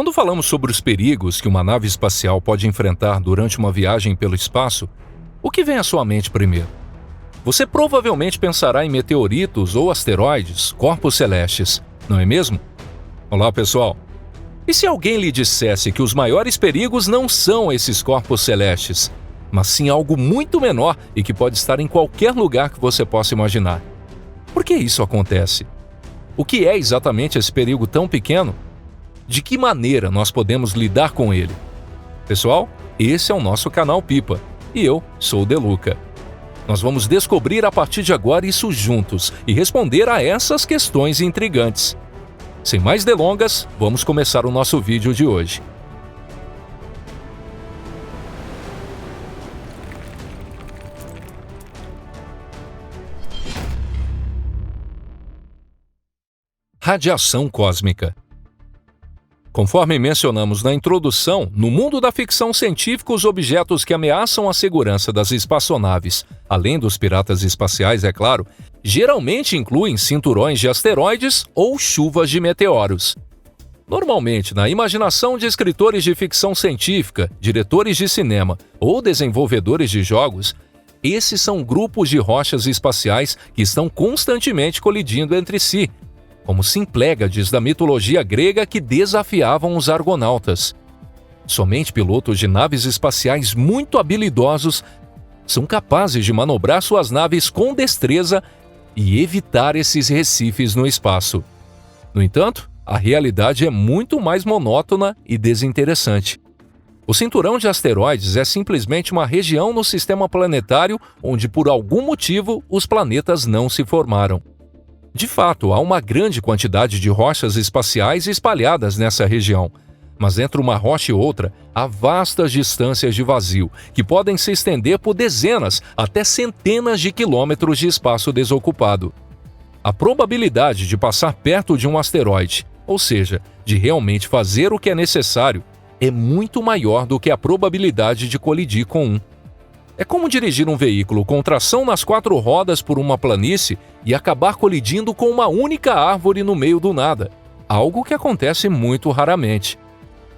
Quando falamos sobre os perigos que uma nave espacial pode enfrentar durante uma viagem pelo espaço, o que vem à sua mente primeiro? Você provavelmente pensará em meteoritos ou asteroides, corpos celestes, não é mesmo? Olá, pessoal! E se alguém lhe dissesse que os maiores perigos não são esses corpos celestes, mas sim algo muito menor e que pode estar em qualquer lugar que você possa imaginar? Por que isso acontece? O que é exatamente esse perigo tão pequeno? De que maneira nós podemos lidar com ele? Pessoal, esse é o nosso canal Pipa e eu sou o Deluca. Nós vamos descobrir a partir de agora isso juntos e responder a essas questões intrigantes. Sem mais delongas, vamos começar o nosso vídeo de hoje. Radiação cósmica. Conforme mencionamos na introdução, no mundo da ficção científica, os objetos que ameaçam a segurança das espaçonaves, além dos piratas espaciais, é claro, geralmente incluem cinturões de asteroides ou chuvas de meteoros. Normalmente, na imaginação de escritores de ficção científica, diretores de cinema ou desenvolvedores de jogos, esses são grupos de rochas espaciais que estão constantemente colidindo entre si, como Simpléades da mitologia grega que desafiavam os argonautas. Somente pilotos de naves espaciais muito habilidosos são capazes de manobrar suas naves com destreza e evitar esses recifes no espaço. No entanto, a realidade é muito mais monótona e desinteressante. O cinturão de asteroides é simplesmente uma região no sistema planetário onde, por algum motivo, os planetas não se formaram. De fato, há uma grande quantidade de rochas espaciais espalhadas nessa região, mas entre uma rocha e outra, há vastas distâncias de vazio, que podem se estender por dezenas até centenas de quilômetros de espaço desocupado. A probabilidade de passar perto de um asteroide, ou seja, de realmente fazer o que é necessário, é muito maior do que a probabilidade de colidir com um. É como dirigir um veículo com tração nas 4 rodas por uma planície e acabar colidindo com uma única árvore no meio do nada, algo que acontece muito raramente.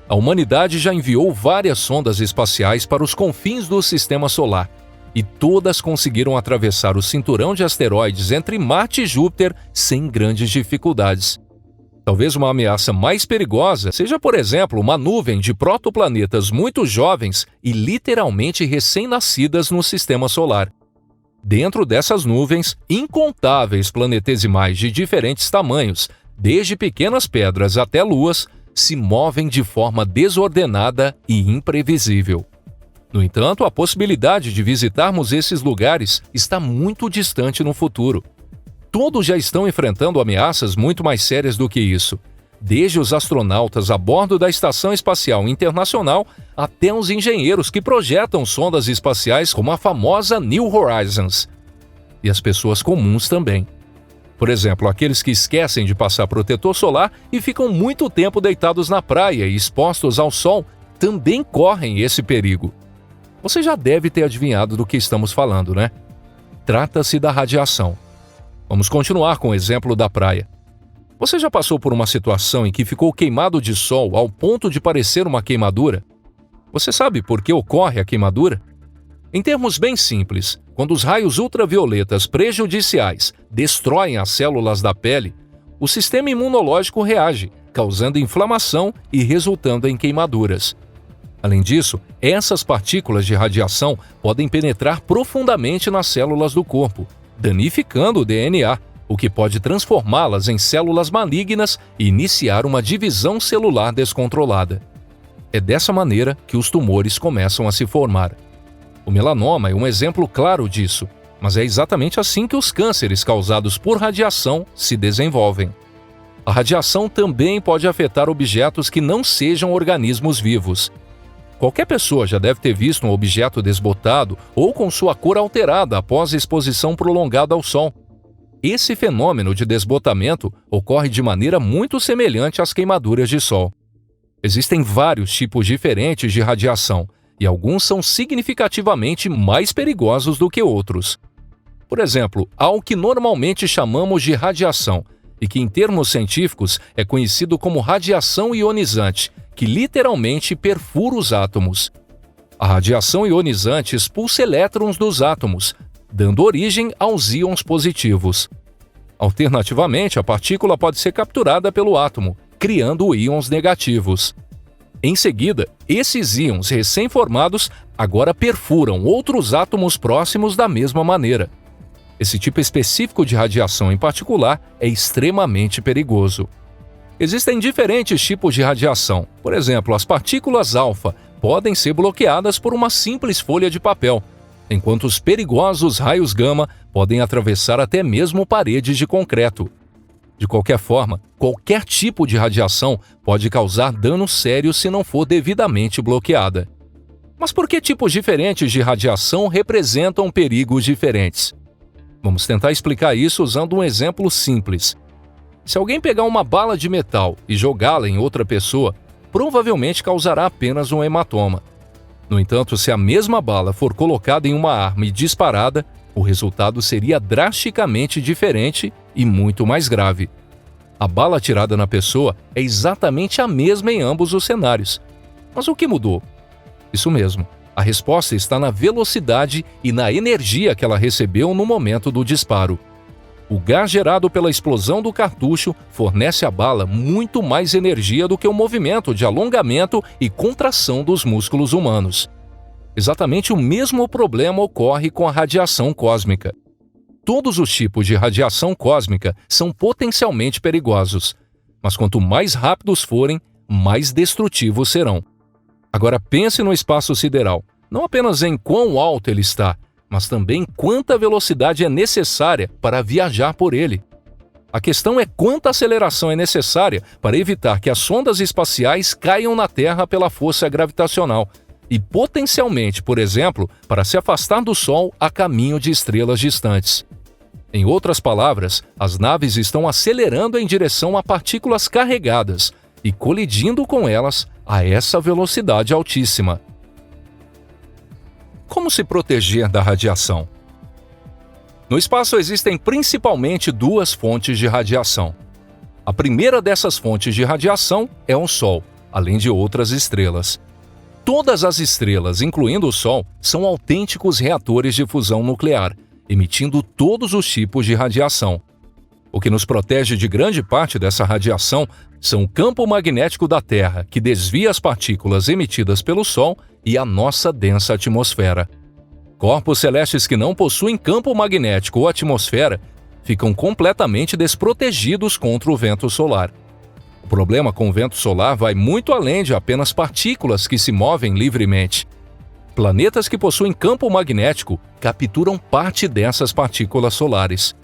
A humanidade já enviou várias sondas espaciais para os confins do Sistema Solar, e todas conseguiram atravessar o cinturão de asteroides entre Marte e Júpiter sem grandes dificuldades. Talvez uma ameaça mais perigosa seja, por exemplo, uma nuvem de protoplanetas muito jovens e literalmente recém-nascidas no Sistema Solar. Dentro dessas nuvens, incontáveis planetesimais de diferentes tamanhos, desde pequenas pedras até luas, se movem de forma desordenada e imprevisível. No entanto, a possibilidade de visitarmos esses lugares está muito distante no futuro. Todos já estão enfrentando ameaças muito mais sérias do que isso, desde os astronautas a bordo da Estação Espacial Internacional até os engenheiros que projetam sondas espaciais como a famosa New Horizons. E as pessoas comuns também. Por exemplo, aqueles que esquecem de passar protetor solar e ficam muito tempo deitados na praia e expostos ao sol também correm esse perigo. Você já deve ter adivinhado do que estamos falando, né? Trata-se da radiação. Vamos continuar com o exemplo da praia. Você já passou por uma situação em que ficou queimado de sol ao ponto de parecer uma queimadura? Você sabe por que ocorre a queimadura? Em termos bem simples, quando os raios ultravioletas prejudiciais destroem as células da pele, o sistema imunológico reage, causando inflamação e resultando em queimaduras. Além disso, essas partículas de radiação podem penetrar profundamente nas células do corpo, danificando o DNA, o que pode transformá-las em células malignas e iniciar uma divisão celular descontrolada. É dessa maneira que os tumores começam a se formar. O melanoma é um exemplo claro disso, mas é exatamente assim que os cânceres causados por radiação se desenvolvem. A radiação também pode afetar objetos que não sejam organismos vivos. Qualquer pessoa já deve ter visto um objeto desbotado ou com sua cor alterada após exposição prolongada ao sol. Esse fenômeno de desbotamento ocorre de maneira muito semelhante às queimaduras de sol. Existem vários tipos diferentes de radiação, e alguns são significativamente mais perigosos do que outros. Por exemplo, há o que normalmente chamamos de radiação, e que em termos científicos é conhecido como radiação ionizante, que literalmente perfura os átomos. A radiação ionizante expulsa elétrons dos átomos, dando origem aos íons positivos. Alternativamente, a partícula pode ser capturada pelo átomo, criando íons negativos. Em seguida, esses íons recém-formados agora perfuram outros átomos próximos da mesma maneira. Esse tipo específico de radiação em particular é extremamente perigoso. Existem diferentes tipos de radiação. Por exemplo, as partículas alfa podem ser bloqueadas por uma simples folha de papel, enquanto os perigosos raios gama podem atravessar até mesmo paredes de concreto. De qualquer forma, qualquer tipo de radiação pode causar dano sério se não for devidamente bloqueada. Mas por que tipos diferentes de radiação representam perigos diferentes? Vamos tentar explicar isso usando um exemplo simples. Se alguém pegar uma bala de metal e jogá-la em outra pessoa, provavelmente causará apenas um hematoma. No entanto, se a mesma bala for colocada em uma arma e disparada, o resultado seria drasticamente diferente e muito mais grave. A bala atirada na pessoa é exatamente a mesma em ambos os cenários. Mas o que mudou? Isso mesmo, a resposta está na velocidade e na energia que ela recebeu no momento do disparo. O gás gerado pela explosão do cartucho fornece à bala muito mais energia do que o movimento de alongamento e contração dos músculos humanos. Exatamente o mesmo problema ocorre com a radiação cósmica. Todos os tipos de radiação cósmica são potencialmente perigosos, mas quanto mais rápidos forem, mais destrutivos serão. Agora pense no espaço sideral, não apenas em quão alto ele está, mas também quanta velocidade é necessária para viajar por ele. A questão é quanta aceleração é necessária para evitar que as sondas espaciais caiam na Terra pela força gravitacional e, potencialmente, por exemplo, para se afastar do Sol a caminho de estrelas distantes. Em outras palavras, as naves estão acelerando em direção a partículas carregadas e colidindo com elas a essa velocidade altíssima. Como se proteger da radiação? No espaço existem principalmente duas fontes de radiação. A primeira dessas fontes de radiação é o Sol, além de outras estrelas. Todas as estrelas, incluindo o Sol, são autênticos reatores de fusão nuclear, emitindo todos os tipos de radiação. O que nos protege de grande parte dessa radiação são o campo magnético da Terra, que desvia as partículas emitidas pelo Sol, e a nossa densa atmosfera. Corpos celestes que não possuem campo magnético ou atmosfera ficam completamente desprotegidos contra o vento solar. O problema com o vento solar vai muito além de apenas partículas que se movem livremente. Planetas que possuem campo magnético capturam parte dessas partículas solares.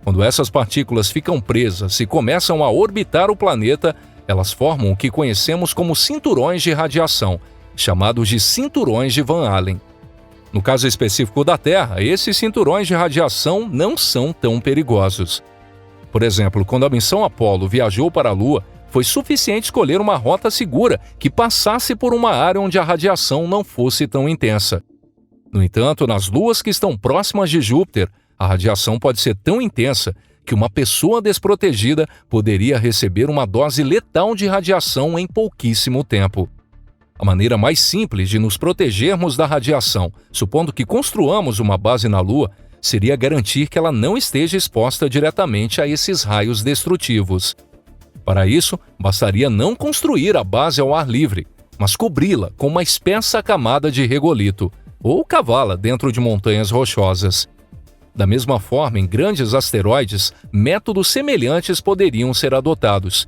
Quando essas partículas ficam presas e começam a orbitar o planeta, elas formam o que conhecemos como cinturões de radiação, chamados de cinturões de Van Allen. No caso específico da Terra, esses cinturões de radiação não são tão perigosos. Por exemplo, quando a missão Apollo viajou para a Lua, foi suficiente escolher uma rota segura que passasse por uma área onde a radiação não fosse tão intensa. No entanto, nas luas que estão próximas de Júpiter, a radiação pode ser tão intensa que uma pessoa desprotegida poderia receber uma dose letal de radiação em pouquíssimo tempo. A maneira mais simples de nos protegermos da radiação, supondo que construamos uma base na Lua, seria garantir que ela não esteja exposta diretamente a esses raios destrutivos. Para isso, bastaria não construir a base ao ar livre, mas cobri-la com uma espessa camada de regolito, ou cavá-la dentro de montanhas rochosas. Da mesma forma, em grandes asteroides, métodos semelhantes poderiam ser adotados.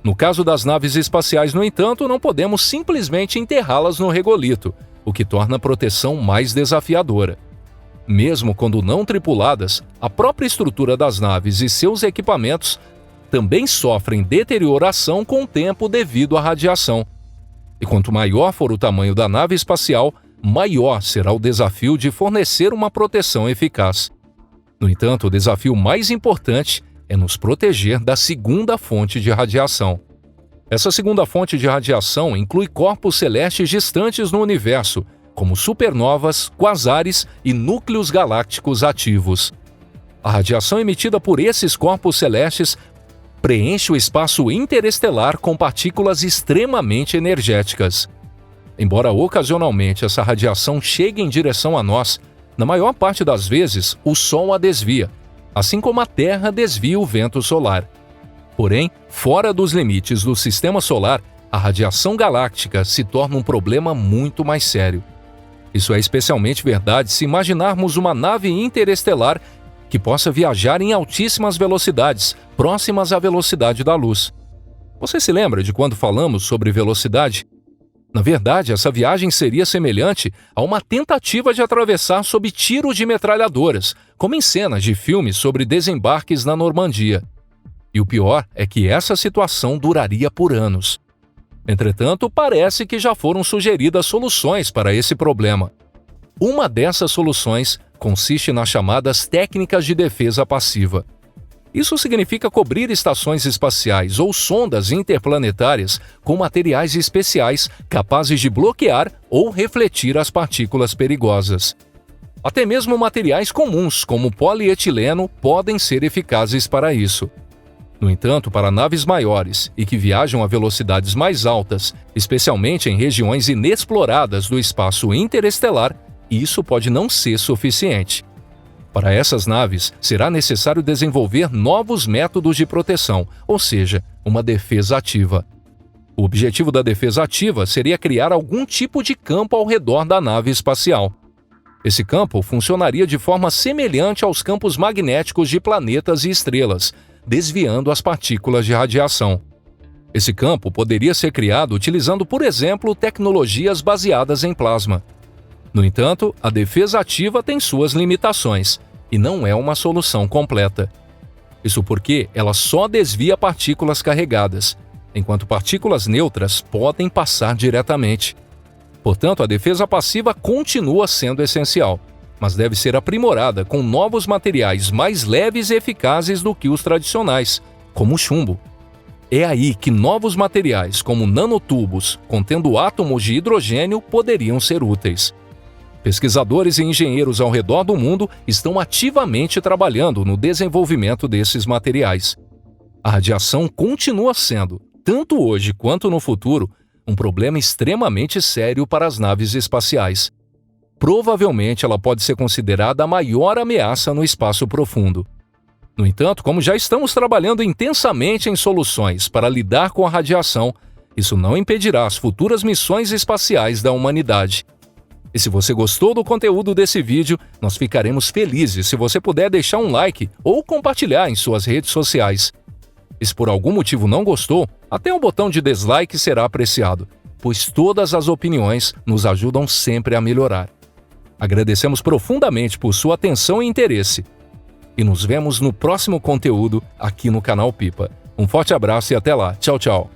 No caso das naves espaciais, no entanto, não podemos simplesmente enterrá-las no regolito, o que torna a proteção mais desafiadora. Mesmo quando não tripuladas, a própria estrutura das naves e seus equipamentos também sofrem deterioração com o tempo devido à radiação. E quanto maior for o tamanho da nave espacial, maior será o desafio de fornecer uma proteção eficaz. No entanto, o desafio mais importante é nos proteger da segunda fonte de radiação. Essa segunda fonte de radiação inclui corpos celestes distantes no universo, como supernovas, quasares e núcleos galácticos ativos. A radiação emitida por esses corpos celestes preenche o espaço interestelar com partículas extremamente energéticas. Embora ocasionalmente essa radiação chegue em direção a nós, na maior parte das vezes o Sol a desvia, assim como a Terra desvia o vento solar. Porém, fora dos limites do Sistema Solar, a radiação galáctica se torna um problema muito mais sério. Isso é especialmente verdade se imaginarmos uma nave interestelar que possa viajar em altíssimas velocidades, próximas à velocidade da luz. Você se lembra de quando falamos sobre velocidade? Na verdade, essa viagem seria semelhante a uma tentativa de atravessar sob tiro de metralhadoras, como em cenas de filmes sobre desembarques na Normandia. E o pior é que essa situação duraria por anos. Entretanto, parece que já foram sugeridas soluções para esse problema. Uma dessas soluções consiste nas chamadas técnicas de defesa passiva. Isso significa cobrir estações espaciais ou sondas interplanetárias com materiais especiais capazes de bloquear ou refletir as partículas perigosas. Até mesmo materiais comuns, como polietileno, podem ser eficazes para isso. No entanto, para naves maiores e que viajam a velocidades mais altas, especialmente em regiões inexploradas do espaço interestelar, isso pode não ser suficiente. Para essas naves, será necessário desenvolver novos métodos de proteção, ou seja, uma defesa ativa. O objetivo da defesa ativa seria criar algum tipo de campo ao redor da nave espacial. Esse campo funcionaria de forma semelhante aos campos magnéticos de planetas e estrelas, desviando as partículas de radiação. Esse campo poderia ser criado utilizando, por exemplo, tecnologias baseadas em plasma. No entanto, a defesa ativa tem suas limitações e não é uma solução completa. Isso porque ela só desvia partículas carregadas, enquanto partículas neutras podem passar diretamente. Portanto, a defesa passiva continua sendo essencial, mas deve ser aprimorada com novos materiais mais leves e eficazes do que os tradicionais, como o chumbo. É aí que novos materiais, como nanotubos contendo átomos de hidrogênio, poderiam ser úteis. Pesquisadores e engenheiros ao redor do mundo estão ativamente trabalhando no desenvolvimento desses materiais. A radiação continua sendo, tanto hoje quanto no futuro, um problema extremamente sério para as naves espaciais. Provavelmente ela pode ser considerada a maior ameaça no espaço profundo. No entanto, como já estamos trabalhando intensamente em soluções para lidar com a radiação, isso não impedirá as futuras missões espaciais da humanidade. E se você gostou do conteúdo desse vídeo, nós ficaremos felizes se você puder deixar um like ou compartilhar em suas redes sociais. E se por algum motivo não gostou, até um botão de dislike será apreciado, pois todas as opiniões nos ajudam sempre a melhorar. Agradecemos profundamente por sua atenção e interesse. E nos vemos no próximo conteúdo aqui no canal Pipa. Um forte abraço e até lá. Tchau, tchau.